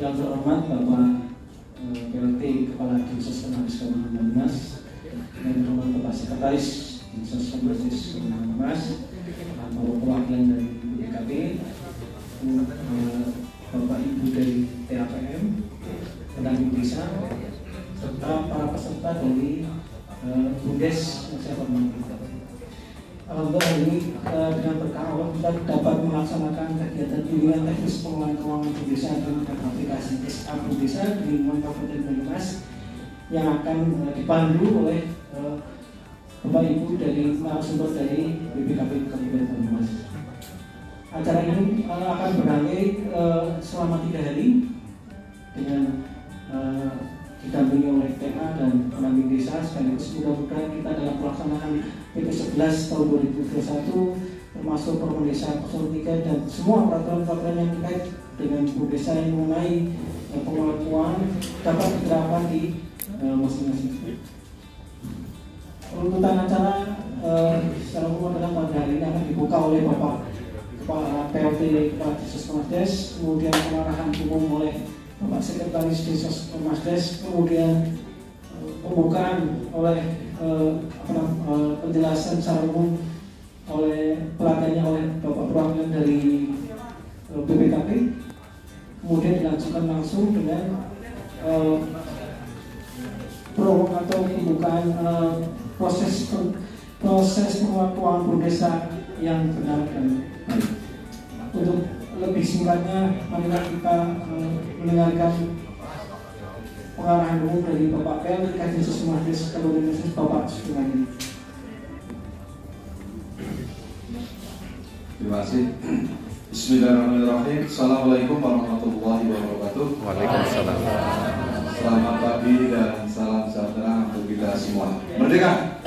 Yang terhormat Bapak PLT Kepala Dinsos Permades Kabupaten Banyumas, yang terhormat Bapak Sekretaris Dinsos Permades Kabupaten Banyumas, Bapak perwakilan dari BPKP, Bapak Ibu dari TAPM, pendamping desa, serta para peserta dari Bundes yang saya hormati. Alhamdulillah hari ini dengan berkah Allah kita dapat melaksanakan kegiatan bimbingan teknis pengelolaan keuangan desa dengan aplikasi SA Desa di lingkungan Kabupaten Banyumas yang akan dipandu oleh Bapak Ibu dari narasumber dari BPKP Kabupaten Banyumas. Acara ini akan berlangsung selama 3 hari dengan didampingi oleh TA dan pendamping desa. Sekaligus mudah-mudahan kita dalam pelaksanaan PP 11 tahun 2021 termasuk Permen Desa 03 dan semua peraturan-peraturan yang terkait dengan Bu Desa yang mengenai pengelolaan keuangan dapat diterapkan di masing-masing. Runtutan acara secara umum adalah pada hari ini akan dibuka oleh Bapak Kepala PLT Kepala Dinsos Permades, kemudian pengarahan umum oleh Bapak Sekretaris Dinsos Permades, kemudian pembukaan oleh penjelasan secara umum oleh pelatihannya oleh Bapak perwakilan dari BPKP, kemudian dilanjutkan langsung dengan prolog atau pembukaan proses pengelolaan keuangan Bu Desa yang benar dan baik. Untuk lebih singkatnya, marilah kita mendengarkan pengarahan umum dari Bapak PLT Dinsos Permades Kabupaten Banyumas, Bapak Sugeng. Terima kasih. Bismillahirrahmanirrahim. Assalamualaikum warahmatullahi wabarakatuh. Waalaikumsalam. Selamat pagi dan salam sejahtera untuk kita semua. Merdeka.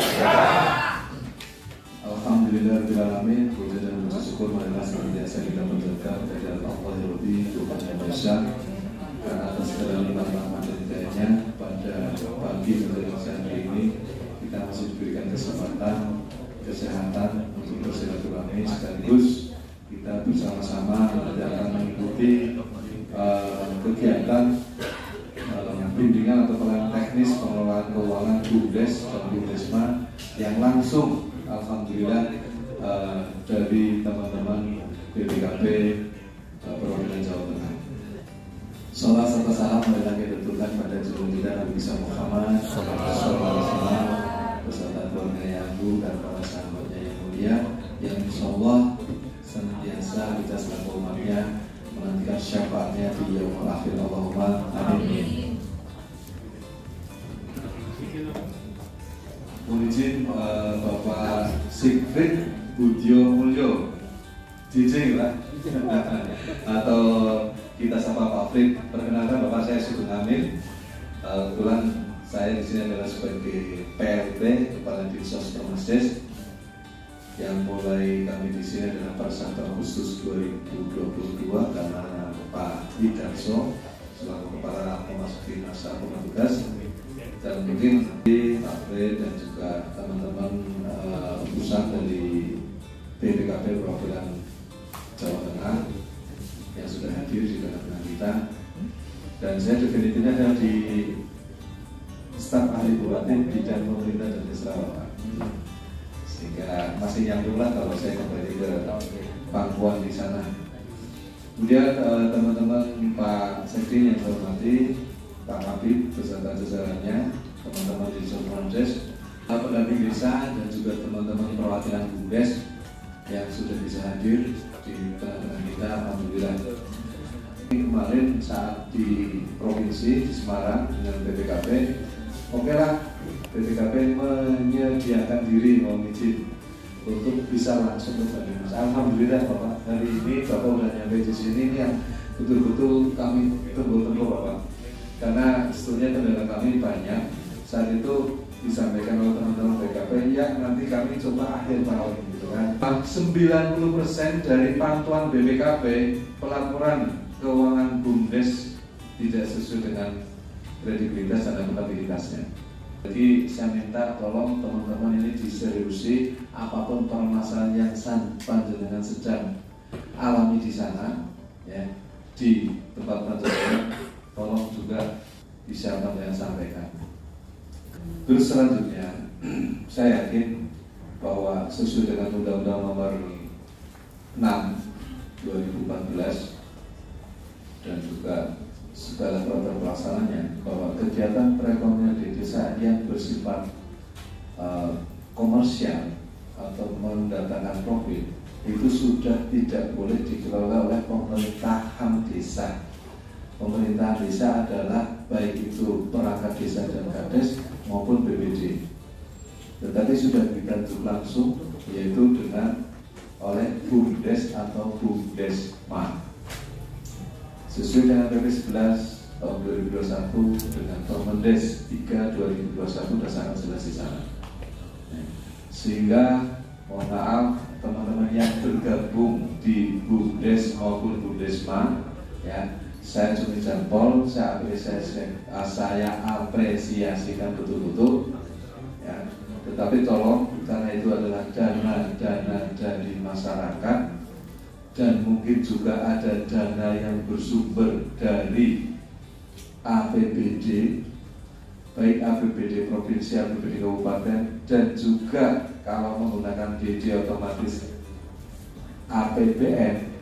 Alhamdulillahirrahmanirrahim. Puji dan syukur marilah senantiasa kita panjatkan kehadirat Allah yang lebih Tuhan yang Maha Esa, karena atas segala limpah rahmat dan hidayahnya pada pagi menjelang siang hari ini kita masih diberikan kesempatan kesehatan untuk bersilaturahmi, sekaligus kita bersama-sama akan mengikuti kegiatan bimbingan atau pelayanan teknis pengelolaan keuangan Bundes dan Bundesma yang langsung alhamdulillah dari teman-teman BPKP perwakilan Jawa Tengah. Salam serta salam marilah kita tentukan pada junjungan Nabi Isa Muhammad SAW beserta keluarga yang agung dan para sahabatnya yang mulia, yang insyaallah senantiasa kita selaku umatnya menantikan syafaatnya di yaumul akhir. Allahumma amin. Mohon izin Bapak Sigfrid Budyo Mulyo DJ lah atau kita sapa Pak Frit. Perkenalkan, Bapak saya Sugeng Amin. Kebetulan saya di sini adalah sebagai PLT Kepala Dinsos Permades yang mulai kami di sini adalah pada 1 Agustus 2022 karena Pak Widarso selaku Kepala memasuki masa petugas, dan mungkin Pak Frit dan juga teman-teman utusan dari BPKP perwakilan Jawa Tengah yang sudah hadir di tengah-tengah kita, dan saya definitifnya ada di staf ahli buatin bidang pemerintah dan kesejahteraan, sehingga masih nyambung lah kalau saya kembali ke pangkuan di sana. Kemudian teman-teman Pak Sekjen yang saya hormati, Pak Habib beserta jajarannya, teman-teman di Permades, pendamping desa, dan juga teman-teman perwakilan Bundes yang sudah bisa hadir di tengah-tengah kita, alhamdulillah. Kemarin saat di provinsi di Semarang dengan BPKP, oke lah, BPKP menyediakan diri mohon izin untuk bisa langsung ke Banyumas. Alhamdulillah Bapak, hari ini Bapak sudah nyampe di sini, ini yang betul-betul kami tunggu-tunggu Bapak, karena sebetulnya kendala kami banyak. Saat itu disampaikan oleh teman-teman BPKP, ya nanti kami coba akhir tahun gitu kan. 90% dari pantauan BPKP pelaporan keuangan Bundes tidak sesuai dengan kredibilitas dan akuntabilitasnya. Jadi saya minta tolong teman-teman ini diseriusi, apapun permasalahan yang panjenengan sedang alami di sana, ya, di tempat panjenengan, tolong juga bisa Panjenengan sampaikan. Terus selanjutnya, saya yakin bahwa sesuai dengan Undang-Undang Nomor 6 2014 dan juga segala peraturan pelaksananya, bahwa kegiatan perekonomian di desa yang bersifat komersial atau mendatangkan profit itu sudah tidak boleh dikelola oleh pemerintahan desa. Pemerintahan desa adalah baik itu perangkat desa dan kades maupun BPD, tetapi sudah dibentuk langsung yaitu dengan oleh BUMDes atau BUMDesma sesuai dengan PP 11 tahun 2021 dengan Permendes 3 2021 sudah sangat jelas di sana. Sehingga mohon maaf teman-teman yang bergabung di BUMDes maupun BUMDesma, ya, saya cumi jempol, saya apresiasikan betul-betul, ya. Tetapi tolong, karena itu adalah dana-dana dari masyarakat dan mungkin juga ada dana yang bersumber dari APBD, baik APBD provinsi, APBD kabupaten, dan juga kalau menggunakan DD otomatis APBN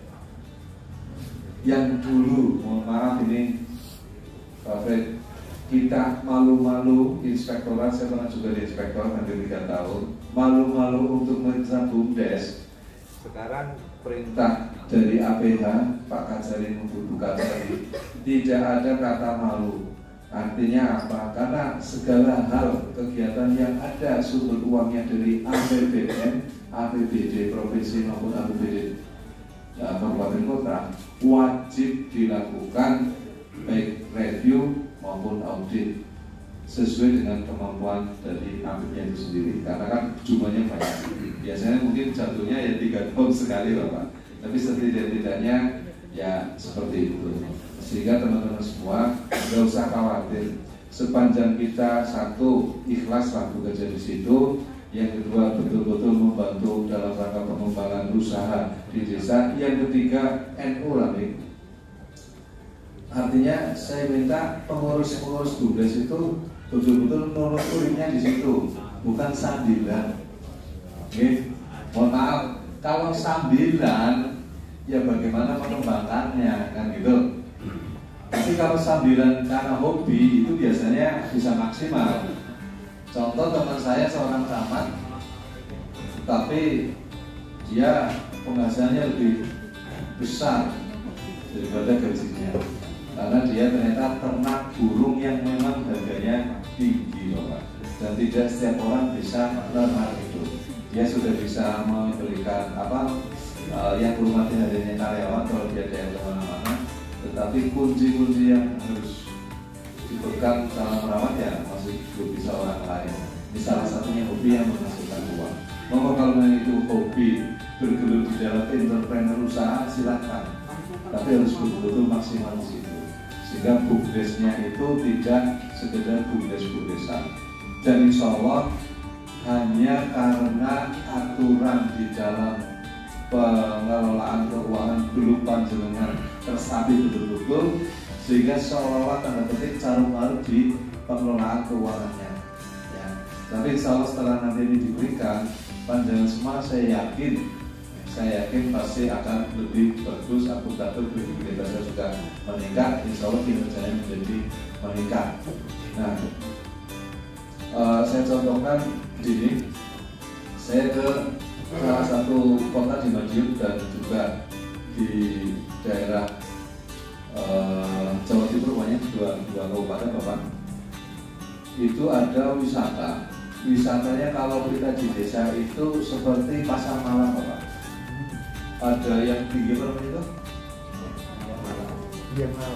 yang dulu, mohon maaf ini Pak Fred, kita malu-malu inspektorat, saya pernah juga di inspektorat hampir 3 tahun, malu-malu untuk meriksa BUMDes. Sekarang perintah dari APH Pak Kajari maupun Bu Kajari tidak ada kata malu. Artinya apa? Karena segala hal kegiatan yang ada sumber uangnya dari APBN, APBD provinsi maupun APBD kabupaten kota wajib dilakukan baik review maupun audit sesuai dengan kemampuan dari APBN itu sendiri. Karena kan jumlahnya banyak. Biasanya mungkin jatuhnya ya 3 tahun sekali Bapak. Tapi setidak-tidaknya ya seperti itu. Sehingga teman-teman semua nggak usah khawatir. Sepanjang kita satu ikhlas lah bekerja di situ, yang kedua betul-betul membantu dalam rangka pengembangan usaha di desa, yang ketiga NU lah nih. Artinya saya minta pengurus-pengurus BUMDes itu betul-betul nurut uringnya di situ, bukan sambilan. Oke, mohon maaf kalau sambilan ya bagaimana mengembangkannya kan gitu. Tapi kalau sambilan karena hobi itu biasanya bisa maksimal. Contoh teman saya seorang camat, tapi dia penghasilannya lebih besar daripada gajinya, karena dia ternyata ternak burung yang memang harganya tinggi Bapak. Dan tidak setiap orang bisa ternak itu. Dia sudah bisa memberikan yang hormati hadirnya karyawan kalau dia ada kemana-mana. Tetapi kunci-kunci yang harus dipegang dalam merawat ya masih belum bisa orang lain. Ini salah satunya hobi yang menghasilkan uang. Maka kalau itu hobi bergelut di dalam entrepreneur usaha silahkan, tapi harus betul-betul maksimal di situ. Sehingga BUMDesnya itu tidak sekedar BUMDes-BUMDesan. Dan insya Allah hanya karena aturan di dalam pengelolaan keuangan belum panjenengan terstabil betul-betul, sehingga seolah-olah tanda petik carut-marut di pengelolaan keuangannya. Ya. Tapi insya Allah setelah nanti ini diberikan, panjenengan semua saya yakin pasti akan lebih bagus, akuntabel, kredibilitasnya juga meningkat, insya Allah kinerjanya menjadi meningkat. Nah, saya contohkan ini, saya ke salah satu kota di Madiun dan juga di daerah Jawa Timur, banyak dua kabupaten Bapak. Itu ada wisata. Wisatanya kalau kita di desa itu seperti pasar malam Bapak. Ada yang tinggi berapa itu?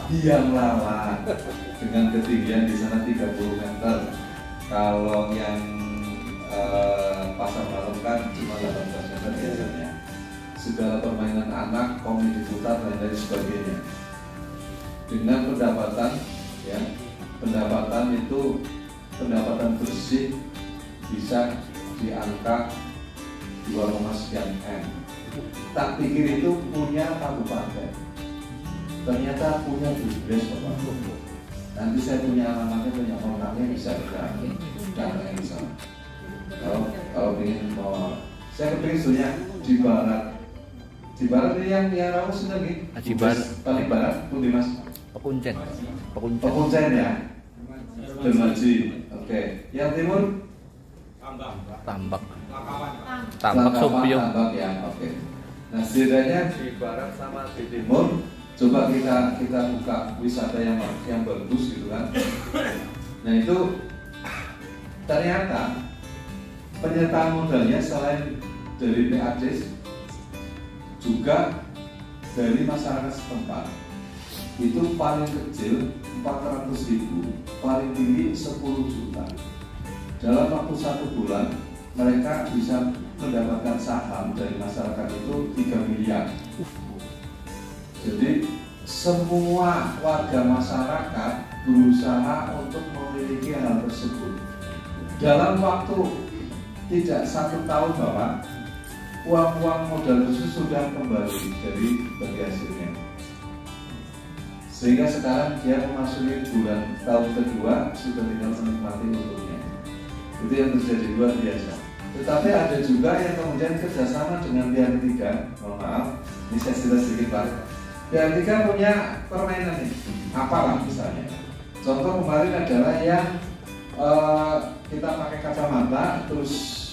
Biang lala dengan ketinggian di sana 30 meter. Kalau yang pasar malam kan cuma 18 meter biasanya. Segala permainan anak, komedi putar dan lain sebagainya. Dengan pendapatan, ya, pendapatan itu pendapatan bersih bisa di angka 2, sekian M. Tak pikir itu punya kabupaten, ternyata punya BUMDes Bapak. Nanti saya punya alamatnya, punya kontaknya, bisa kita datangin di sana. Kalau ingin mau, saya kepingin sebenarnya di barat. Di barat ini yang rawus itu lagi. Di barat. Paling barat, Budi Mas. Pekuncen. Pekuncen ya. Dermaji. Oke. Yang timur? Tambak Langkapan, Sumpio. Tambak ya. Oke. Nah, setidaknya di barat sama di timur, coba kita buka wisata yang bagus gitu kan. Nah itu ternyata penyertaan modalnya selain dari PAD juga dari masyarakat setempat. Itu paling kecil 400.000, paling tinggi 10 juta. Dalam waktu 1 bulan mereka bisa mendapatkan saham dari masyarakat itu 3 miliar. Jadi semua warga masyarakat berusaha untuk memiliki hal tersebut. Dalam waktu tidak 1 tahun Bapak, uang-uang modal tersebut sudah kembali dari hasilnya. Sehingga sekarang dia memasuki tahun kedua sudah tinggal menikmati untungnya. Itu yang terjadi luar biasa. Tetapi ada juga yang kemudian kerjasama dengan pihak ketiga. Mohon maaf, ini saya cerita sedikit Pak. Pihak ketiga punya permainan nih, apalah misalnya. Contoh kemarin adalah yang kita pakai kacamata, terus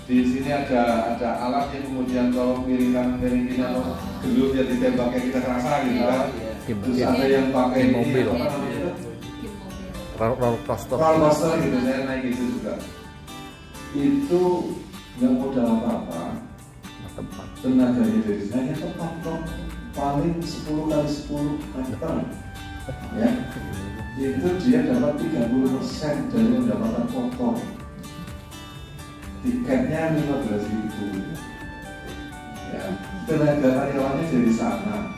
di sini ada alat yang kemudian kalau miring kanan miring kiri atau gelut yang ditembaknya kita kerasa gitu kan. Terus ada yang pakai mobil, roller coaster gitu, saya naik itu juga. Itu nggak modal apa-apa, tenaganya dari hanya tempat paling 10 kali 10 meter ya, itu dia dapat 30% dari pendapatan kotor. Tiketnya 15.000 ya, tenaga karyawannya dari sana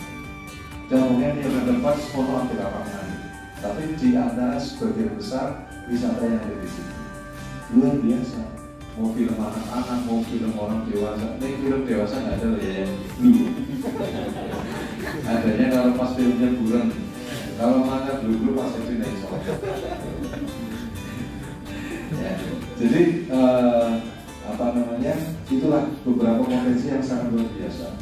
dan mungkin yang dapat semua ambil lapangan, tapi di antara sebagian besar wisata yang ada di sini luar biasa. Mau film anak-anak, mau film orang dewasa. Ini film dewasa nggak ada loh ya yang blue. Adanya kalau pas filmnya bulan. Kalau mana blue pas itu naik soal. Ya, jadi apa namanya? Itulah beberapa potensi yang sangat luar biasa.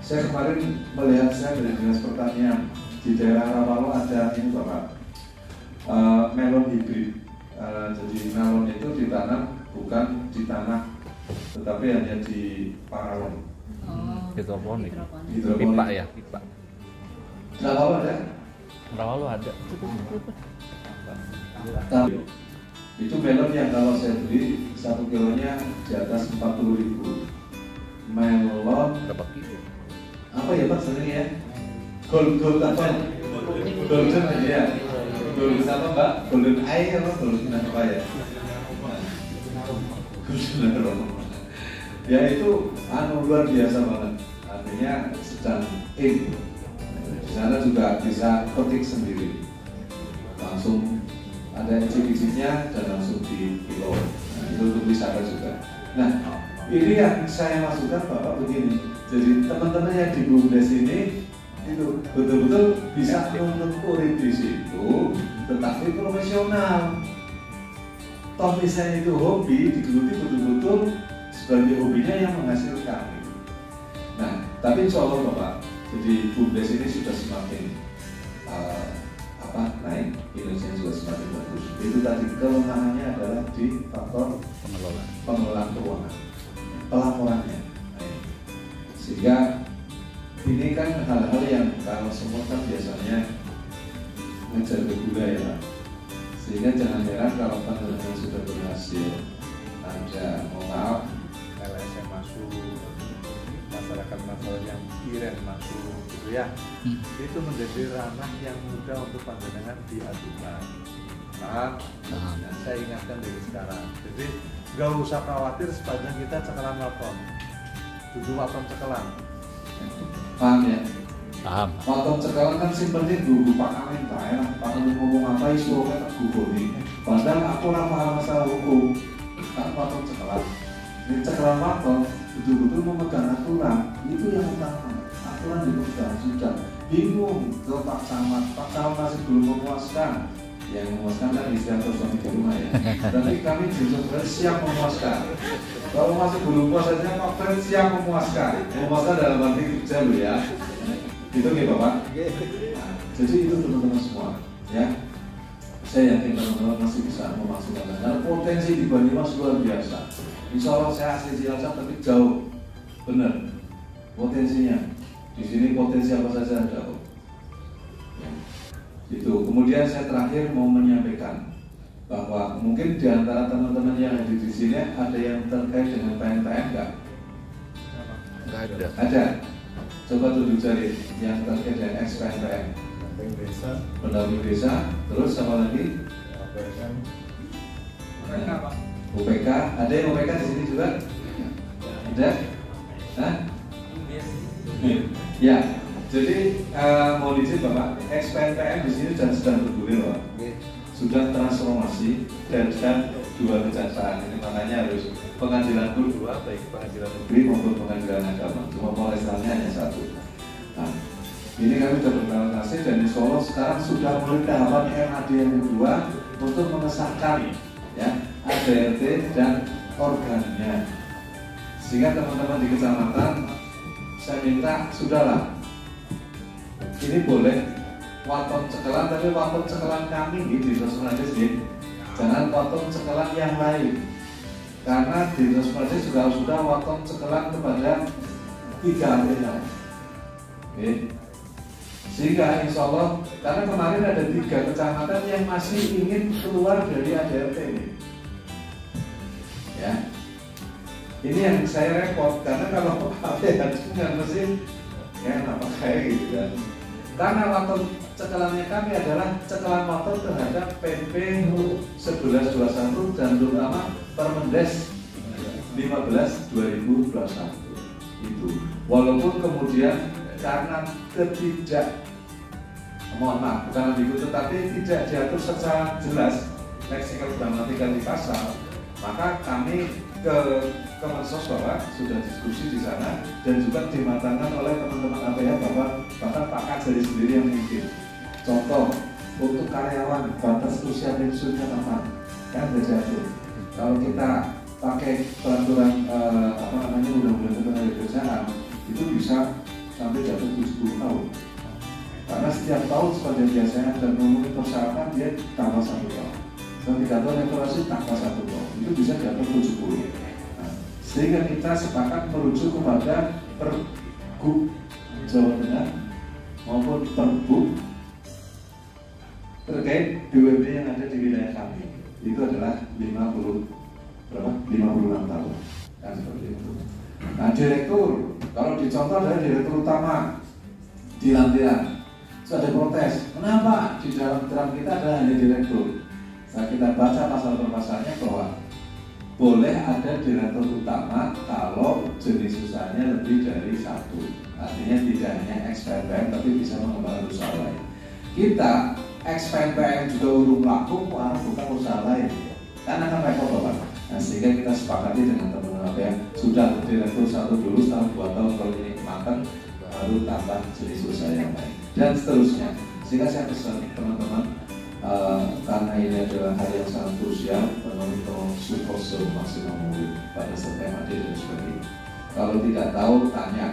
Saya kemarin melihat saya dari dinas pertanian di daerah Rawalo ada ini Bapak, melon hibrid. Jadi melon itu ditanam bukan di tanah, tetapi hanya di paralon. hidroponik. Hidroponik. Pipa ya, pipa. Rawalo ada? Rawalo ada. Tapi itu melon yang kalau saya beli 1 kilonya di atas 40.000. Melon Berapa kilo? apa ya Pak sebenarnya ya? Gold apa? Golden ya. Golden apa Mbak? Golden eye apa? Golden apa ya? Ya itu luar biasa banget. Artinya sedang in. Di sana juga bisa petik sendiri. Langsung ada icip-icipnya dan langsung di kilo. Nah, itu untuk wisata juga. Nah, ini yang saya masukkan Bapak begini. Jadi teman-teman yang di BUMDes ini itu betul-betul bisa menuntut urip di situ, tetapi profesional. Toh misalnya itu hobi, digeluti betul-betul sebagai hobinya yang menghasilkan. Nah, tapi insya Allah Bapak, jadi BUMDes ini sudah semakin naik, Indonesia juga semakin bagus. Itu tadi kelemahannya adalah di faktor pengelolaan keuangan, pelaporannya. Sehingga ini kan hal-hal yang kalau semua kan biasanya ngejar ke gula ya Pak. Sehingga jangan heran kalau penelitian sudah berhasil, ada mohon maaf LSM masuk, masyarakat yang kirim masuk gitu ya. Itu menjadi ranah yang mudah untuk panjenengan diadukan. Nah, saya ingatkan dari sekarang. Jadi nggak usah khawatir sepanjang kita cekalan waton, duduk waton cekalan. paham ya? Paham. Waton cekalan kan simpelnya dulu Pak Amin Pak ya, Pak Amin ngomong apa isu kan gugur nih. Padahal aku ora paham masalah hukum, kan waton cekalan. Ini cekalan waton betul-betul memegang aturan, itu yang utama. Aturan dipegang sudah. bingung ke Pak Camat masih belum memuaskan. Yang memuaskan kan istri atau suami di rumah ya. Tapi kami juga siap memuaskan. Kalau masih belum puas saja Pak Fred siap memuaskan. Memuaskan dalam arti kerja loh ya. Itu nih Bapak. Nah, jadi itu teman-teman semua ya. Saya yakin teman-teman masih bisa memaksimalkan. Karena potensi di Banyumas luar biasa. Insya Allah saya asli Cilacap tapi jauh, benar potensinya. Di sini potensi apa saja ada kok. Ya. Itu. Kemudian saya terakhir mau menyampaikan bahwa mungkin di antara teman-teman yang hadir di sini ada yang terkait dengan PNPM nggak? Nggak ada. Ada. Coba tunjuk jari yang terkait dengan ex-PNPM. Pendamping desa, terus sama lagi? UPK, ada yang UPK di sini juga? Ada? Hah? Ya, jadi mau izin Bapak, ex-PNPM di sini sedang bergulir Pak. Sudah transformasi dan dua kejaksaan. Ini makanya harus pengadilan dua, baik pengadilan negeri maupun pengadilan agama. Cuma polresnya hanya satu. Nah, ini kami sudah berkomunikasi dan di Solo sekarang sudah mulai tahapan MAD yang kedua untuk mengesahkan ya ADRT dan organnya. Sehingga teman-teman di kecamatan saya minta sudahlah. Ini boleh waton cekelan tapi waton cekelan kami di Sosmades jangan waton cekelan yang lain. Karena di Sosmades juga sudah waton cekelan kepada 3 anggota. Sehingga insya Allah, karena kemarin ada 3 kecamatan yang masih ingin keluar dari ADRT ini. Ya, ini yang saya repot karena kalau ADRT nggak mesti ya apa kayak gitu kan. Karena waton cekelannya kami adalah cekelan waton terhadap PP 1121 dan terutama Permendes 15/2021 itu. Walaupun kemudian karena mohon maaf, bukan ambigu tetapi tidak diatur secara jelas leksikal gramatikal di pasal, maka kami ke Kemensos bahwa sudah diskusi di sana dan juga dimatangkan oleh teman-teman APH bahwa bahkan Pak Kajari sendiri yang memimpin. Contoh untuk karyawan batas usia pensiunnya kapan? Kan sudah diatur. Kalau kita pakai peraturan undang-undang ketenagakerjaan itu bisa sampai jatuh 70 tahun. Karena setiap tahun sepanjang biasanya dan memenuhi persyaratan dia tambah 1 tahun. Ketika tahun evaluasi tambah 1 tahun. Itu bisa jatuh 70. Sehingga kita sepakat merujuk kepada Pergub Jawa Tengah maupun Pergub terkait BUMD yang ada di wilayah kami. Itu adalah 56 tahun. Kan seperti itu. Nah, direktur, kalau dicontoh adalah direktur utama di Lampiran. Terus ada protes, kenapa di dalam draft kita ada hanya direktur? Nah, kita baca pasal per pasalnya bahwa boleh ada direktur utama kalau jenis usahanya lebih dari 1. Artinya tidak hanya ex-PNPM tapi bisa mengembangkan usaha lain. Kita ex-PNPM juga urung laku, bukan usaha lain. Karena akan repot Bapak. Nah, sehingga kita sepakati dengan teman-teman yang sudah direktur 1 dulu, setelah 2 tahun kalau ini makan, baru tambah jenis usaha yang lain dan seterusnya. Sehingga saya pesan teman-teman, karena ini adalah hal yang sangat krusial, untuk support semaksimal mungkin pada setiap MAD dan sebagainya. Kalau tidak tahu tanya,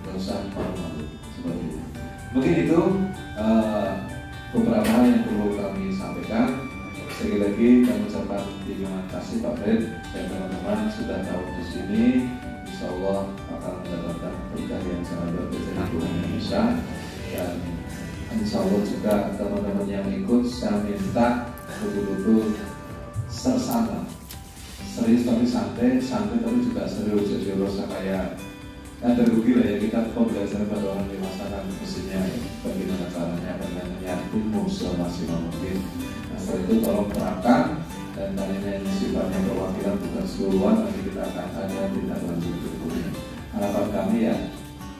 nggak usah malu-malu seperti itu. Mungkin itu beberapa hal yang perlu kami sampaikan. Sekali lagi kami ucapkan terima kasih Pak Fred dan teman-teman sudah tahu di sini. Insya Allah akan mendapatkan berkah yang sangat berbeda di Indonesia dan insya Allah juga teman-teman yang ikut saya minta betul-betul sersama, serius tapi santai tapi juga serius. Jadi rasa kayak ada rugi lah ya kita pembelajaran pada orang dewasa kan mestinya bagaimana caranya dengan ilmu semaksimal mungkin. Nah, setelah itu tolong terapkan dan tadinya ini sifatnya perwakilan bukan keseluruhan, nanti kita akan ada tindak lanjut berikutnya. Harapan kami ya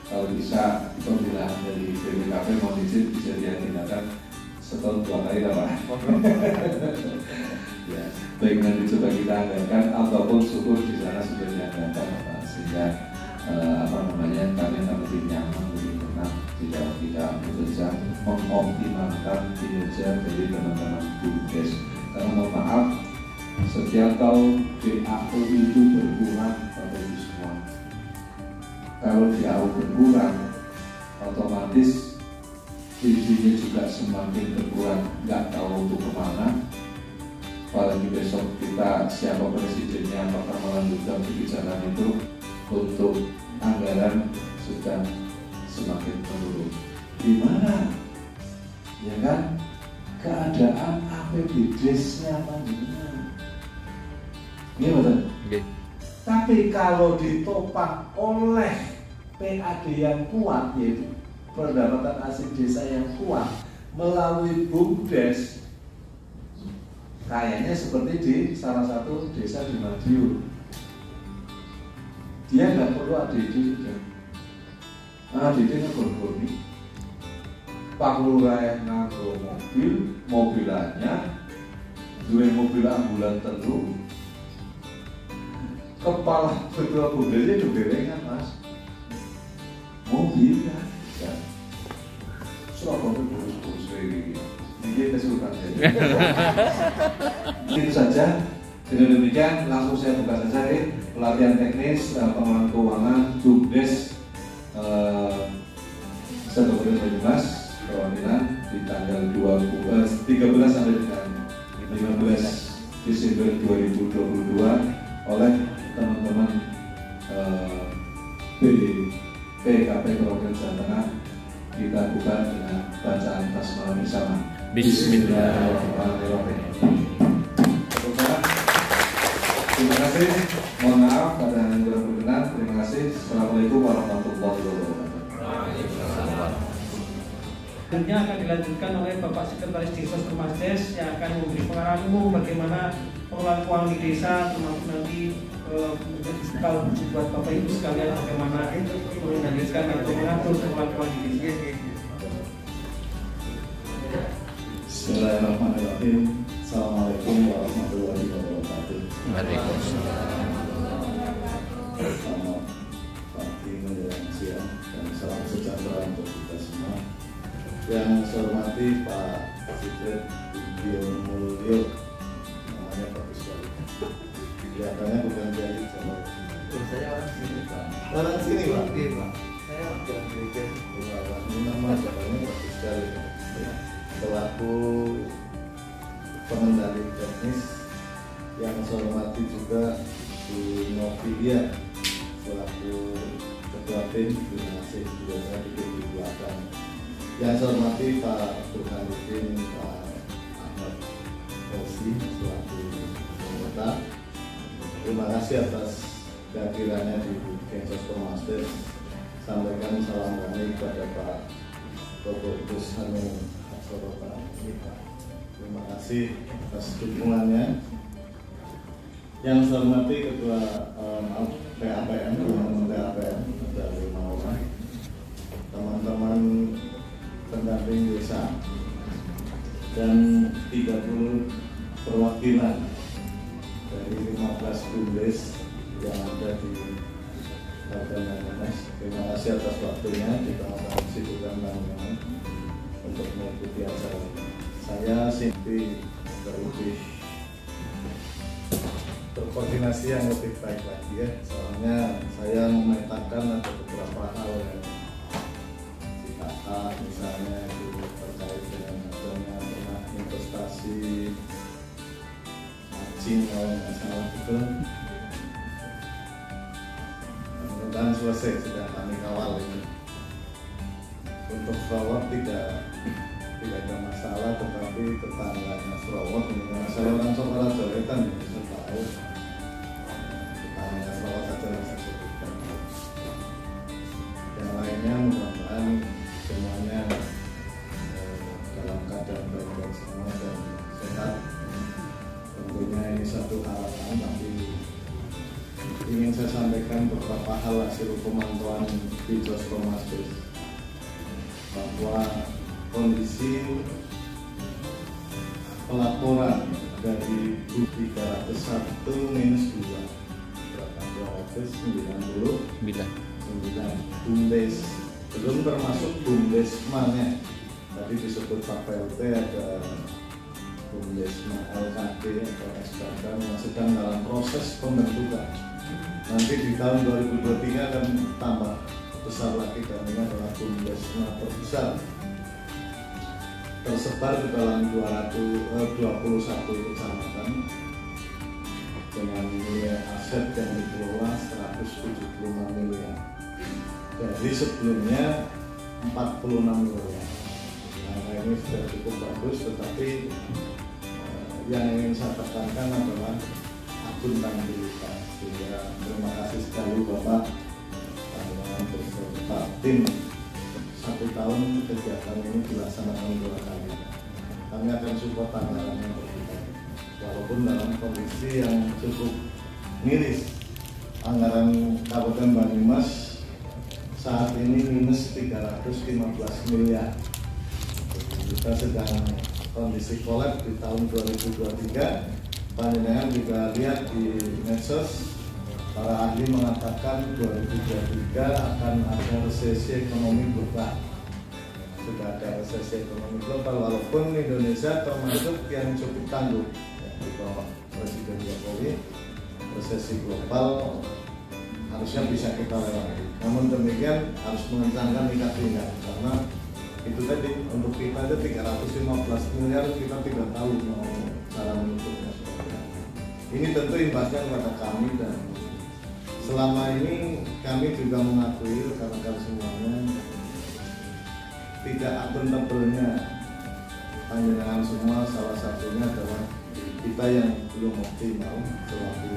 kalau bisa pembinaan dari BPKP mau izin bisa diagendakan setahun 2 kali lah Pak. Ya, baik nanti coba kita anggarkan ataupun syukur di sana sudah dianggarkan Pak, sehingga kami lebih nyaman, lebih tenang, tidak mengoptimalkan kinerja dari teman-teman BUMDes. Karena mohon maaf, setiap tahun DAU itu berkurang pada itu semua. Kalau DAU berkurang, otomatis visinya juga semakin berkurang, nggak tahu untuk kemana. Apalagi besok kita siapa presidennya, apakah melanjutkan kebijakan itu, untuk anggaran sudah semakin menurun. Gimana? Ya kan? Keadaan APBDes-nya panjenengan. Iya betul. Okay. Tapi kalau ditopang oleh PAD yang kuat, yaitu pendapatan asli desa yang kuat melalui BUMDes, kayaknya seperti di salah satu desa di Madiun. Dia nggak perlu ADD sudah. ADD nggak Pak Lurah nganggo mobilannya, dua mobil ambulan terus. Kepala ketua BUMDesnya juga berengan mas. Mobil kan, ya. Surabaya terus ini kesulitan saya. Itu saja. Dengan demikian langsung saya buka saja pelatihan teknis pengelolaan keuangan BUMDes Kabupaten Banyumas perwakilan di tanggal 13 sampai dengan 15 Desember 2022 oleh teman-teman PKP Perwakilan Jawa Tengah. Kita buka dengan bacaan basmalah bersama. Bismillahirrahmanirrahim. Terima kasih. Mohon maaf pada yang kurang berkenan. Terima kasih. Assalamualaikum warahmatullahi wabarakatuh. Selanjutnya akan dilanjutkan oleh Bapak Sekretaris Desa Rumahdes yang akan memberi pengarahan umum bagaimana pengelolaan keuangan di desa, termasuk nanti kalau buat Bapak Ibu sekalian bagaimana mengendalikan atau mengatur pengelolaan keuangan di desa. Bismillahirrahmanirrahim. Assalamualaikum warahmatullahi wabarakatuh. Waalaikumsalam. Selamat pagi menjelang siang dan salam sejahtera untuk kita semua. Yang saya hormati Pak Sigfrid Budyo Mulyo, namanya bagus sekali. Kelihatannya bukan dari Jawa. Saya orang sini Pak. Orang sini Pak. Iya Pak. Saya orang gereja. Ini nama jalannya bagus sekali. Selaku pengendali teknis yang saya hormati juga Bu Novidia selaku ketua tim, terima kasih juga saya duduk di belakang. Yang saya hormati Pak Burhanuddin, Pak Ahmad Rosi selaku anggota. Terima kasih atas kehadirannya di Gensos Komasters. Sampaikan salam kami kepada Pak Robotus Hanu Aksoropa. Terima kasih atas dukungannya. Yang saya hormati Ketua PAPM, teman-teman PAPM dari 5 orang, teman-teman pendamping desa, dan 30 perwakilan dari 15 BUMDes yang ada di Kabupaten Banyumas. Terima kasih atas waktunya di tengah-tengah kesibukan Banyumas untuk mengikuti acara ini. Saya Sinti lebih berkoordinasi yang lebih baik lagi ya. Soalnya saya memetakan ada beberapa hal yang di kata misalnya itu terkait dengan adanya pernah investasi matching kalau nggak salah itu. Mudah-mudahan selesai, sudah kami kawal ini. Untuk Sarawak tidak ada masalah, tetapi tetangganya Sarawak ini karena saya orang Sokaraja kan bisa tahu tetangganya Sarawak saja yang saya sebutkan. Yang lainnya mudah-mudahan semuanya dalam keadaan baik-baik semua dan sehat. Tentunya ini satu harapan, tapi ingin saya sampaikan beberapa hal hasil pemantauan di Joskomastis bahwa kondisi pelaporan dari 301 minus 2 berapa? 299 BUMDes, belum termasuk BUMDes mana tadi disebut Pak PLT, ada Bumdesma LKD atau SKK yang sedang dalam proses pembentukan. Nanti di tahun 2023 akan tambah besar lagi, dan ini adalah Bumdesma terbesar tersebar di dalam 21 kecamatan dengan nilai aset yang dikelola 175 miliar. Jadi sebelumnya 46 miliar. Nah, ini sudah cukup bagus, tetapi yang ingin saya tekankan adalah akuntabilitas. Sehingga terima kasih sekali Bapak beserta tim. 1 tahun kegiatan ini dilaksanakan 2 kali. Kami akan support anggarannya walaupun dalam kondisi yang cukup miris. Anggaran Kabupaten Banyumas saat ini minus 315 miliar. Kita sedang kondisi kolab di tahun 2023. Panjenengan juga lihat di medsos, para ahli mengatakan 2023 akan ada resesi ekonomi global. Sudah ada resesi ekonomi global, walaupun Indonesia termasuk yang cukup tangguh di bawah Presiden Jokowi. Resesi global harusnya bisa kita lewati. Namun demikian harus mengencangkan ikat pinggang, karena itu tadi untuk kita itu 315 miliar, kita tidak tahu mau cara menutupnya. Ini tentu imbasnya kepada kami, dan selama ini kami juga mengakui rekan-rekan semuanya tidak akuntabelnya panjenengan semua. Salah satunya adalah kita yang belum optimal selaku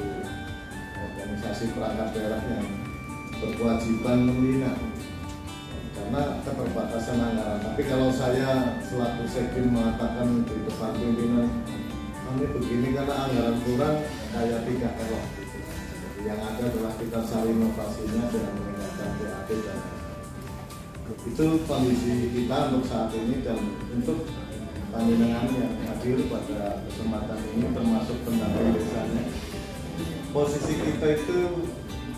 organisasi perangkat daerah yang berkewajiban membina, karena keterbatasan anggaran. Tapi kalau saya selaku sekjen mengatakan di depan pimpinan kami begini karena anggaran kurang, kayak tidak elok gitu. Yang ada adalah kita cari inovasinya dengan meningkatkan PAD, dan itu kondisi kita untuk saat ini. Dan untuk panjenengan yang hadir pada kesempatan ini termasuk pendamping desanya, posisi kita itu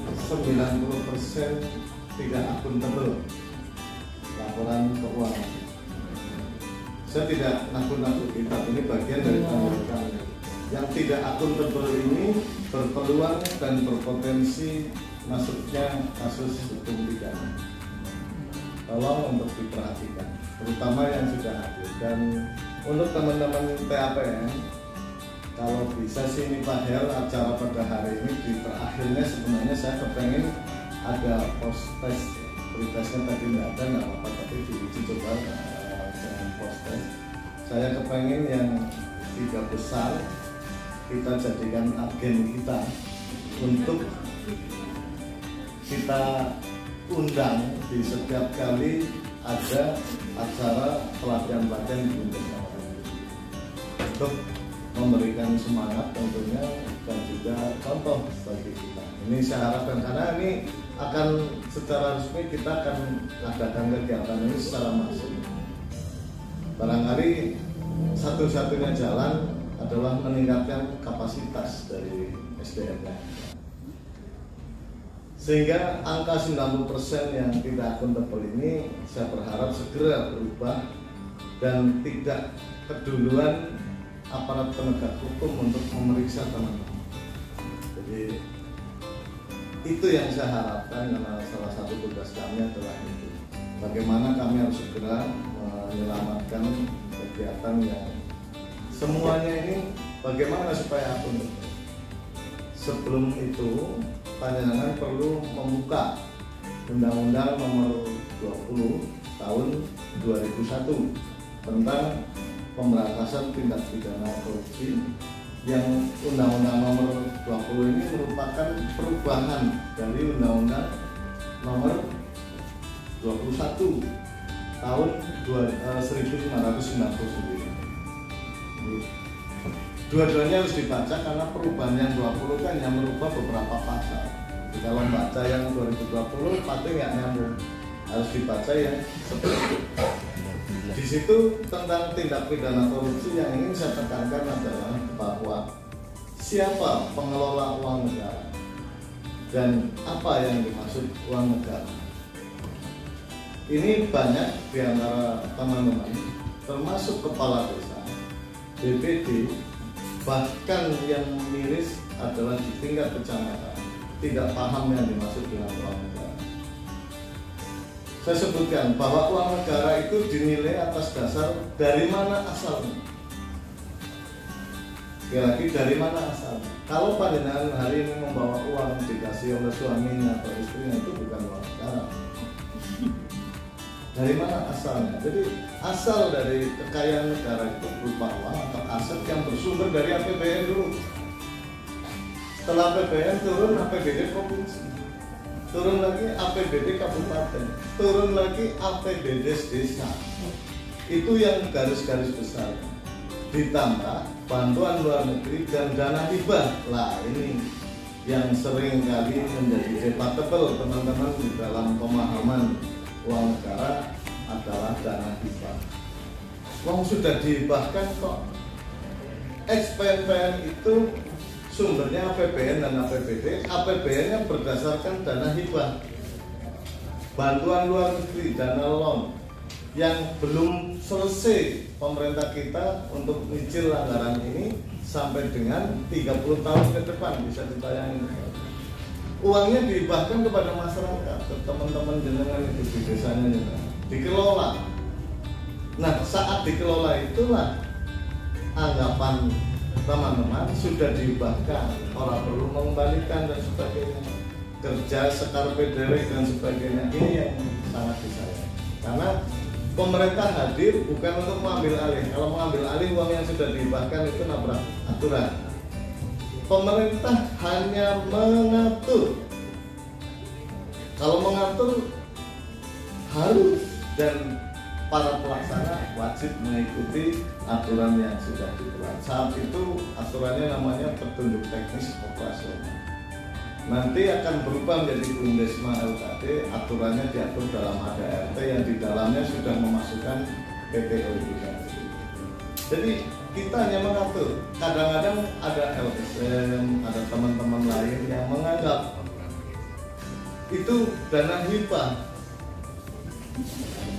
90% tidak akuntabel laporan keuangan. Saya tidak nakut-nakuti, ini bagian dari tanggung jawab. Yang tidak akuntabel ini berpeluang dan berpotensi masuknya kasus hukum pidana. Tolong untuk diperhatikan, terutama yang sudah hadir. Dan untuk teman-teman TAPN, kalau bisa sih ini Pak Her, acara pada hari ini di terakhirnya sebenarnya saya kepengen ada post test. Pretestnya tadi nggak ada, nggak apa-apa, tapi diuji coba dengan post test. Saya kepengen yang 3 besar kita jadikan agen kita untuk kita undang di setiap kali ada acara pelatihan-pelatihan di Bumdesma untuk memberikan semangat tentunya, dan juga contoh bagi kita. Ini saya harapkan, karena ini akan secara resmi kita akan adakan kegiatan ini secara masif. Barangkali satu-satunya jalan adalah meningkatkan kapasitas dari SDM-nya, sehingga angka 90% yang tidak akuntabel ini saya berharap segera berubah, dan tidak keduluan aparat penegak hukum untuk memeriksa teman-teman. Jadi itu yang saya harapkan, karena salah satu tugas kami adalah itu. Bagaimana kami harus segera menyelamatkan kegiatan yang semuanya ini, bagaimana supaya akuntabel. Sebelum itu, panjenengan perlu membuka Undang-Undang Nomor 20 Tahun 2001 tentang pemberantasan tindak pidana korupsi, yang Undang-Undang Nomor 20 ini merupakan perubahan dari Undang-Undang Nomor 21 Tahun 1999. Dua-duanya harus dibaca, karena perubahan yang 20 kan yang merubah beberapa pasal. Jadi kalau baca yang 2020 pasti nggak nyambung, harus dibaca yang sebelumnya. Di situ tentang tindak pidana korupsi yang ingin saya tekankan adalah bahwa siapa pengelola uang negara dan apa yang dimaksud uang negara. ini banyak di antara teman-teman, termasuk kepala desa, BPD, bahkan yang miris adalah di tingkat kecamatan, tidak paham yang dimaksud dengan uang negara. Saya sebutkan bahwa uang negara itu dinilai atas dasar dari mana asalnya. Sekali lagi, dari mana asalnya. Kalau panjenengan hari ini membawa uang dikasih oleh suaminya atau istrinya, itu bukan uang negara. Dari mana asalnya? Jadi asal dari kekayaan negara itu berupa uang atau aset yang bersumber dari APBN dulu. Setelah APBN turun APBD provinsi, turun lagi APBD kabupaten, turun lagi APBD desa. Itu yang garis-garis besar. Ditambah bantuan luar negeri dan dana hibah. Lah ini yang sering kali menjadi debatable teman-teman di dalam pemahaman uang negara adalah dana hibah. Uang sudah dihibahkan kok. XPNPN itu sumbernya APBN dan APBD. APBN-nya berdasarkan dana hibah. Bantuan luar negeri, dana loan yang belum selesai pemerintah kita untuk nyicil anggaran ini sampai dengan 30 tahun ke depan, bisa ditayangin. Uangnya dihibahkan kepada masyarakat, ke teman-teman jenengan itu di desanya jenengan, dikelola. Nah, saat dikelola itulah anggapan teman-teman sudah dihibahkan, orang perlu mengembalikan dan sebagainya, kerja sekar PDW dan sebagainya. Ini yang sangat disayangkan, karena pemerintah hadir bukan untuk mengambil alih. Kalau mengambil alih uang yang sudah dihibahkan itu nabrak aturan. Pemerintah hanya mengatur. Kalau mengatur harus, dan para pelaksana wajib mengikuti aturan yang sudah dibuat. Saat itu aturannya namanya petunjuk teknis operasional. Nanti akan berubah menjadi Bumdesma LKD, aturannya diatur dalam ADART yang di dalamnya sudah memasukkan PPO juga. Jadi kita hanya mengatur. Kadang-kadang ada LSM, ada teman-teman lain yang menganggap itu dana hibah.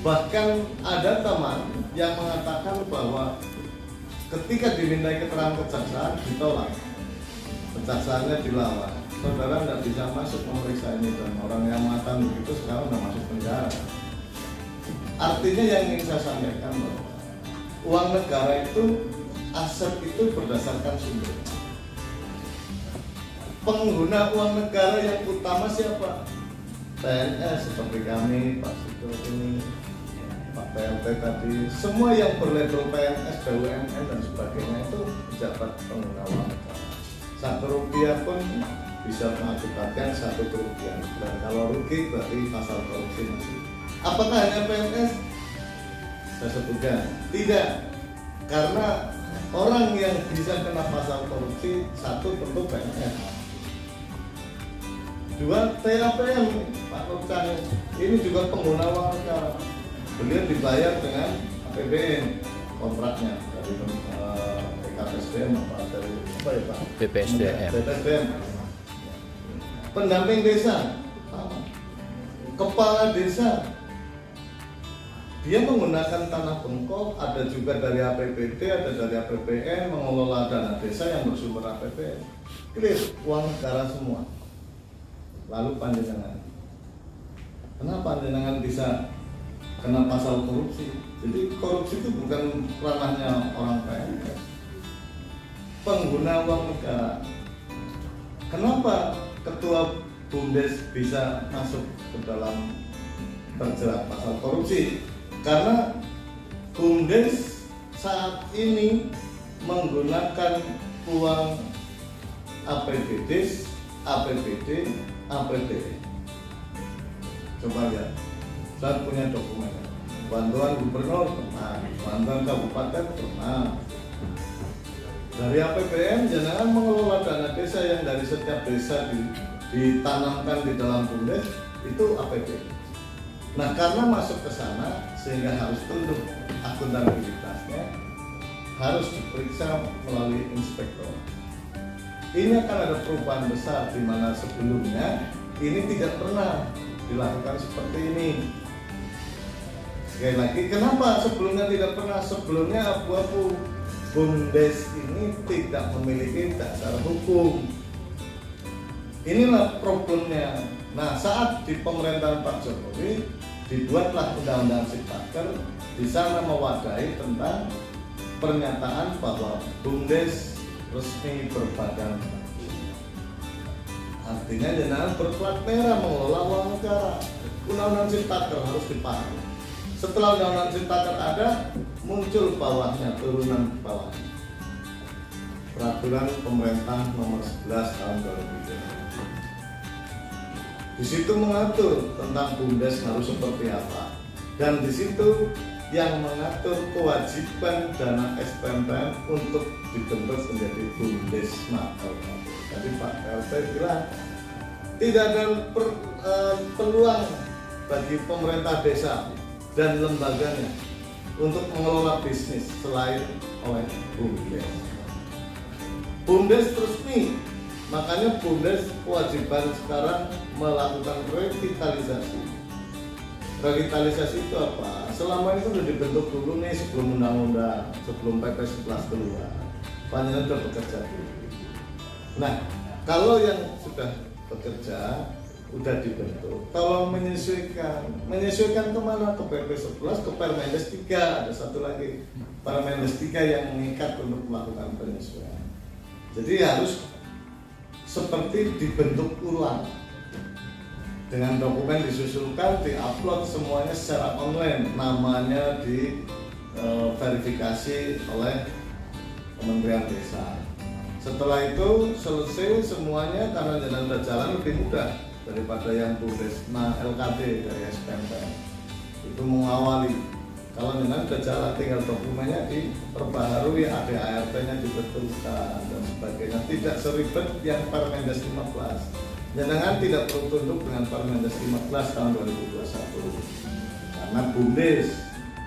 Bahkan ada teman yang mengatakan bahwa ketika dimintai keterangan kejaksaan ditolak, kejaksaannya dilawan. Saudara tidak bisa masuk memeriksa ini, dan orang yang mengatakan begitu sekarang sudah masuk penjara. Artinya yang ingin saya sampaikan bahwa uang negara itu, aset itu berdasarkan sumber. Pengguna uang negara yang utama siapa? PNS seperti kami, Pak Sito ini, Pak PLT tadi, semua yang berlabel PNS, BUMN dan sebagainya itu pejabat pengguna uang negara. 1 rupiah pun bisa mengakibatkan 1 kerugian, dan kalau rugi berarti pasal korupsi masih. Apakah hanya PNS? Saya sebutkan tidak, karena orang yang bisa kena pasal korupsi 1 tentu PNS, 2 TAPM, Pak Lucan ini juga pengguna uang negara, beliau dibayar dengan APBN kontraknya dari BKPSDM dari apa ya Pak? BPSDM. Pendamping desa, kepala desa, dia menggunakan tanah bengkok, ada juga dari APBD, ada dari APBN, mengelola dana desa yang bersumber APBN. Clear, uang negara semua. Lalu panjenengan, kenapa panjenengan bisa kena pasal korupsi? Jadi korupsi itu bukan ranahnya orang PNS, pengguna uang negara. Kenapa ketua Bumdes bisa masuk ke dalam terjerat pasal korupsi? Karena Bumdes saat ini menggunakan uang APBD, APBD, APBD. Coba lihat, saya punya dokumen. Bantuan gubernur pernah, bantuan kabupaten pernah. Dari APBN jangan mengelola dana desa yang dari setiap desa ditanamkan di dalam Bumdes itu APBN. Nah, karena masuk ke sana sehingga harus tunduk akuntabilitasnya, harus diperiksa melalui inspektor. Ini akan ada perubahan besar di mana sebelumnya ini tidak pernah dilakukan seperti ini. Sekali lagi, kenapa sebelumnya tidak pernah? Sebelumnya abu-abu BUMDes ini tidak memiliki dasar hukum. Inilah problemnya. Nah, saat di pemerintahan Pak Jokowi dibuatlah Undang-Undang Ciptaker, di sana mewadahi tentang pernyataan bahwa BUMDes resmi berbadan hukum. Artinya jangan berplat merah mengelola uang negara. Undang-Undang Ciptaker harus dipahami. Setelah Undang-Undang Ciptaker ada, muncul bawahnya, turunan bawah. Peraturan Pemerintah Nomor 11 Tahun 2003. Di situ mengatur tentang BUMDes harus seperti apa, dan di situ yang mengatur kewajiban dana SPMPN untuk dibentuk menjadi BUMDes LKD. Tadi Pak LT bilang tidak ada peluang bagi pemerintah desa dan lembaganya untuk mengelola bisnis selain oleh BUMDes. BUMDes resmi, makanya BUMDes kewajiban sekarang melakukan revitalisasi. Revitalisasi itu apa? Selama itu sudah dibentuk dulu nih sebelum undang-undang, sebelum PP 11 keluar. Panjang sudah bekerja dulu. Nah, kalau yang sudah bekerja, udah dibentuk, tolong menyesuaikan kemana? Ke PP 11, ke Permendes 3, ada satu lagi Permendes 3 yang mengikat untuk melakukan penyesuaian. Jadi harus seperti dibentuk ulang dengan dokumen disusulkan, diupload semuanya secara online, namanya di verifikasi oleh Kementerian Desa. Setelah itu selesai semuanya, karena jalan udah jalan lebih mudah daripada yang BUMDes LKD dari SPMPN. Itu mengawali. Kalau dengan udah jalan, tinggal dokumennya diperbaharui, ADART-nya dibetulkan dan sebagainya. Tidak seribet yang Permendes 15. Jangan tidak perlu tunduk dengan Permendes 15 tahun 2021. Karena BUMDes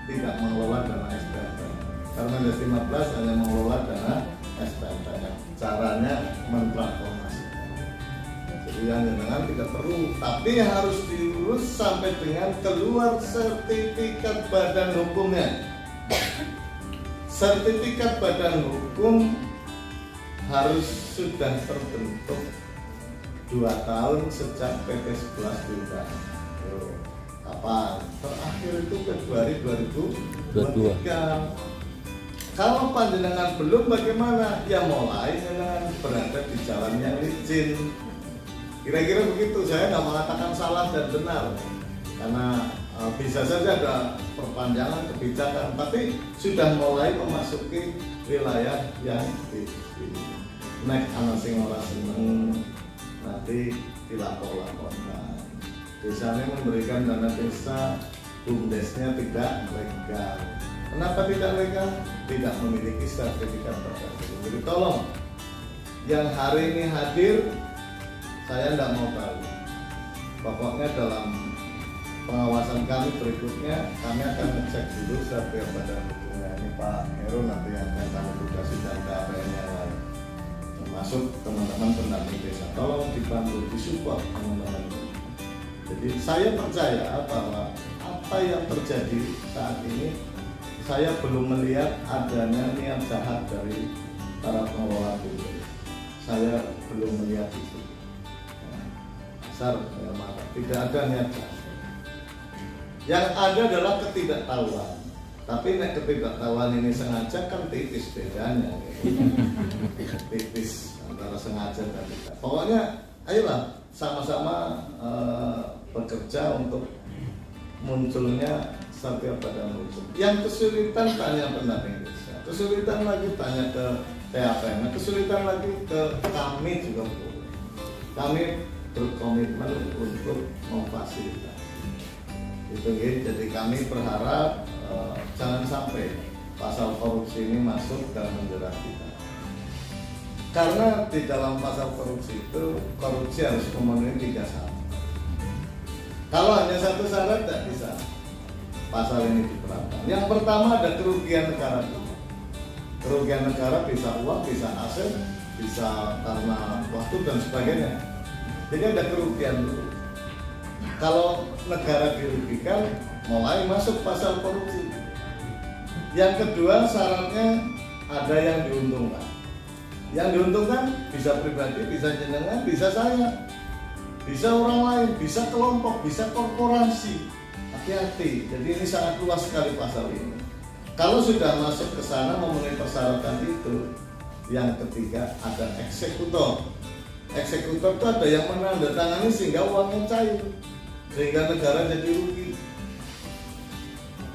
tidak mengelola dana SPMPN. Permendes 15 hanya mengelola dana SPMPN. Caranya mentransformasikan. Jadi jangan tidak perlu, tapi harus diurus sampai dengan keluar sertifikat badan hukumnya. Sertifikat badan hukum harus sudah terbentuk 2 tahun sejak PP 11 diubah. Kapan? Terakhir itu Februari 2023. Kalau panjenengan belum, bagaimana? Ya mulai dengan berada di jalan yang licin. Kira-kira begitu. Saya nggak mengatakan salah dan benar, karena bisa saja ada perpanjangan kebijakan, tapi sudah mulai memasuki wilayah yang nek ana sing ora seneng nanti dilapor-laporkan. Desanya memberikan dana desa, BUMDesnya tidak legal. Kenapa tidak legal? Tidak memiliki sertifikat badan hukum. Jadi tolong, yang hari ini hadir, saya tidak mau tahu. Pokoknya dalam pengawasan kami berikutnya, kami akan ngecek dulu sertifikat badan hukumnya. Ini Pak Heru nanti yang akan kami tugasi dan KPN yang lain. Termasuk teman-teman pendamping desa, tolong dibantu, disupport teman-teman. Jadi saya percaya bahwa apa yang terjadi saat ini, saya belum melihat adanya niat jahat dari para pengelola BUMDes. Saya belum melihat itu. Besar, ya, tidak ada niat jahat. Yang ada adalah ketidaktahuan. Tapi nek ketidaktahuan ini sengaja kan tipis bedanya. Tipis antara sengaja dan tidak. Pokoknya ayolah sama-sama bekerja untuk munculnya sertifikat badan hukum. Yang kesulitan tanya pendamping desa, kesulitan lagi tanya ke TAPN, kesulitan lagi ke kami juga. Kami berkomitmen untuk memfasilitasi. Itu gitu. Jadi kami berharap jangan sampai pasal korupsi ini masuk dan menjerat kita. Karena di dalam pasal korupsi itu, korupsi harus memenuhi 3 syarat. Kalau hanya 1 syarat tidak bisa pasal ini diterapkan. Yang pertama ada kerugian negara. Kerugian negara bisa uang, bisa aset, bisa karena waktu dan sebagainya. Jadi ada kerugian dulu. Kalau negara dirugikan, mulai masuk pasal korupsi. Yang kedua, syaratnya ada yang diuntungkan. Yang diuntungkan bisa pribadi, bisa jenengan, bisa saya, bisa orang lain, bisa kelompok, bisa korporasi. Hati-hati, jadi ini sangat luas sekali pasal ini. Kalau sudah masuk ke sana memenuhi persyaratan itu, yang ketiga ada eksekutor. Eksekutor itu ada yang menandatangani sehingga uangnya cair, sehingga negara jadi rugi.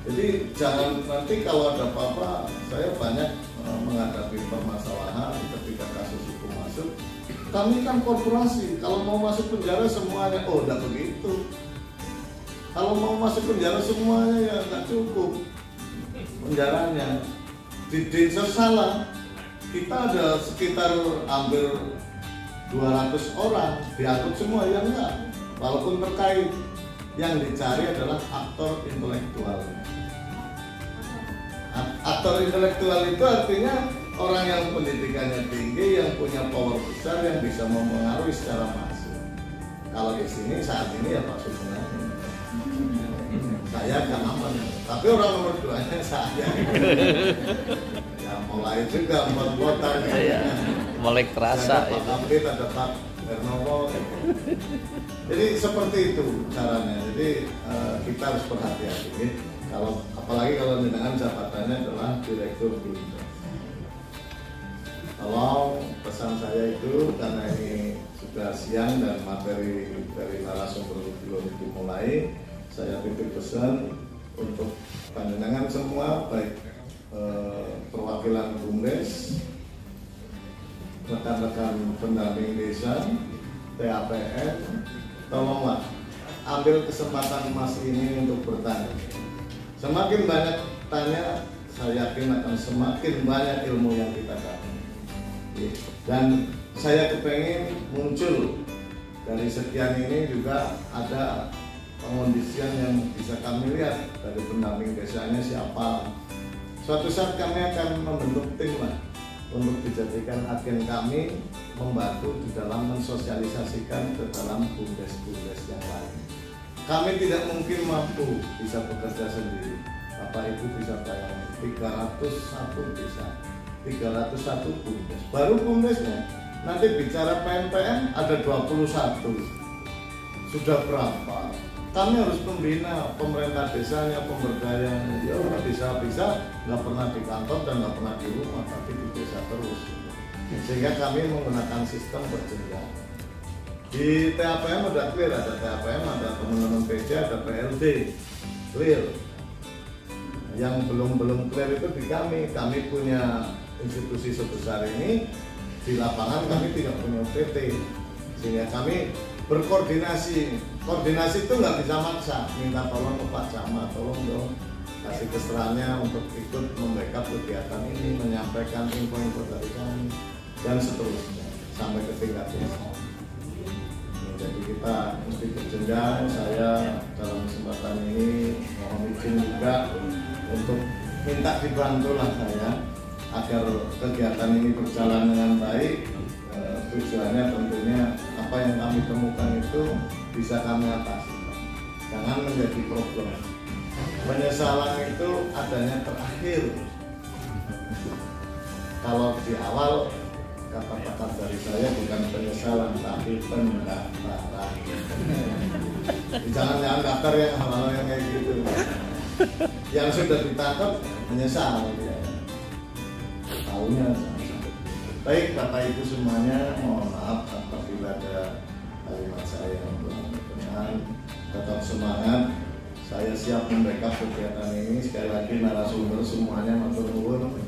Jadi jangan nanti kalau ada apa-apa, saya banyak menghadapi permasalahan ketika kasus hukum masuk. Kami kan korporasi, kalau mau masuk penjara semuanya, oh tidak begitu. Kalau mau masuk penjara semuanya ya nggak cukup penjaranya. Di desa salah, kita ada sekitar hampir 200 orang, diangkut semua ya enggak. Walaupun terkait, yang dicari adalah aktor intelektual. Aktor intelektual itu artinya orang yang pendidikannya tinggi, yang punya power besar, yang bisa mempengaruhi secara masif. Kalau di sini saat ini ya Pak Susunani, saya agak aman, tapi orang nomor 2-nya saya. Ya mulai juga membuat kota ya. Mulai terasa ada Pak Kapit, ada Pak Hernomo. Jadi seperti itu caranya. Jadi kita harus berhati-hati. Kalau apalagi kalau dengan jabatannya adalah direktur BUMDes. Kalau pesan saya itu, karena ini sudah siang dan materi dari narasumber belum dimulai, saya titip pesan untuk panjenengan semua, baik perwakilan BUMDes, rekan-rekan pendamping desa, TAPN, tolonglah ambil kesempatan emas ini untuk bertanya. Semakin banyak tanya, saya yakin akan semakin banyak ilmu yang kita dapat. Dan saya kepengen muncul dari sekian ini juga ada pengondisian yang bisa kami lihat dari pendamping desanya siapa. Suatu saat kami akan membentuk tim lah untuk dijadikan agen kami, membantu di dalam mensosialisasikan ke dalam BUMDes-BUMDes yang lain. Kami tidak mungkin mampu bisa bekerja sendiri. Bapak Ibu bisa bayangkan 301 desa, 301 BUMDes. Baru BUMDesnya, nanti bicara PNPM ada 21. Sudah berapa? Kami harus membina pemerintah desanya, pemberdayaan. Ya udah bisa nggak pernah di kantor dan nggak pernah di rumah, tapi di desa terus. Sehingga kami menggunakan sistem berjenjang. Di TAPM udah clear, ada TAPM, ada teman-teman PJ, ada PLD, clear. Yang belum clear itu di kami. Kami punya institusi sebesar ini, di lapangan kami tidak punya PT, sehingga kami berkoordinasi. Koordinasi itu nggak bisa maksa, minta tolong ke Pak Camat, tolong dong kasih keserannya untuk ikut membackup kegiatan ini, menyampaikan info-info dari kami dan seterusnya sampai ke tingkat desa. Jadi kita mesti berjenjang. Saya dalam kesempatan ini mohon izin juga untuk minta dibantulah saya agar kegiatan ini berjalan dengan baik. Tujuannya tentunya apa yang kami temukan itu bisa kami atasi. Jangan menjadi problem. Penyesalan itu adanya terakhir. Kalau di awal, kata-kata dari saya bukan penyesalan tapi pendaftaran. Jangan daftar yang hal-hal yang kayak gitu. Yang sudah ditangkap menyesal ya. Tahunya. Baik Bapak Ibu semuanya, mohon maaf apabila ada kalimat saya yang kurang berkenan. Tetap semangat. Saya siap membackup kegiatan ini. Sekali lagi narasumber semuanya matur nuwun.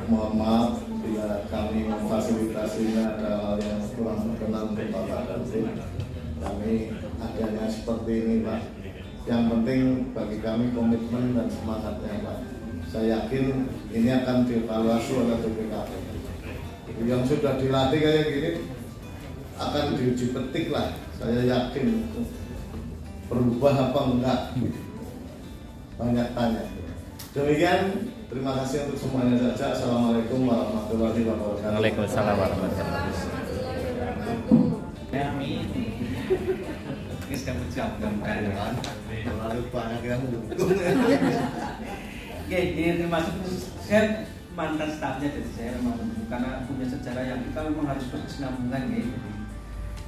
Mohon maaf bila kami memfasilitasinya ada hal yang kurang berkenan untuk Bapak dan tim. Kami adanya seperti ini Pak. Yang penting bagi kami komitmen dan semangatnya Pak. Saya yakin ini akan dievaluasi oleh BPKP. Yang sudah dilatih kayak gini akan diuji petik lah. Saya yakin berubah apa enggak. Banyak tanya. Demikian. Terima kasih untuk semuanya saja. Assalamualaikum warahmatullahi wabarakatuh. Waalaikumsalam warahmatullahi wabarakatuh. Ini sudah menjawab mudah-mudahan. Terlalu banyak yang mendukung. Oke, ini termasuk saya mantan stafnya, jadi saya memang mendukung karena punya sejarah yang kita memang harus berkesinambungan ya.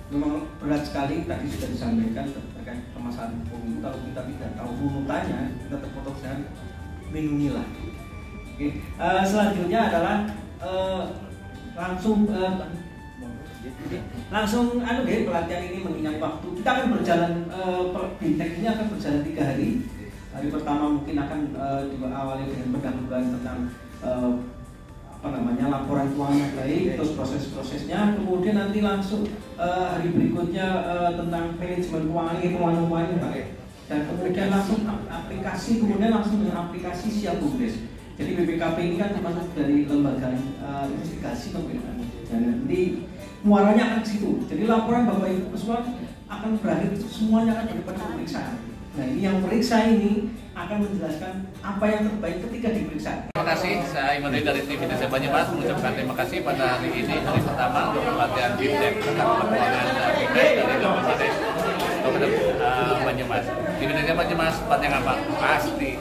Memang berat sekali tadi sudah disampaikan terkait permasalahan hukum itu, kalau kita tidak tahu runutannya kita terpotong dengan minunilah. Oke, selanjutnya adalah langsung pelatihan ini mengingat waktu. Kita akan berjalan BIMTEK ini akan berjalan 3 hari. Hari pertama mungkin akan diawali dengan pendahuluan tentang laporan keuangan baik, terus proses-prosesnya, kemudian nanti langsung hari berikutnya tentang manajemen keuangan baik, dan kemudian langsung aplikasi, kemudian langsung dengan aplikasi siap BUMDes. Jadi BPKP ini kan termasuk dari lembaga investigasi pemerintahan, dan nanti muaranya akan ke situ. Jadi laporan Bapak Ibu semua akan berakhir semuanya akan jadi pada pemeriksaan. Nah, ini yang periksa ini akan menjelaskan apa yang terbaik ketika diperiksa. Terima kasih, saya Iman dari TV Desa Banyumas mengucapkan terima kasih pada hari ini, hari pertama untuk pelatihan BIMTEK tentang keuangan BIMTEK dari Kabupaten Banyumas. TV Desa Banyumas, tempat yang apa? Pasti.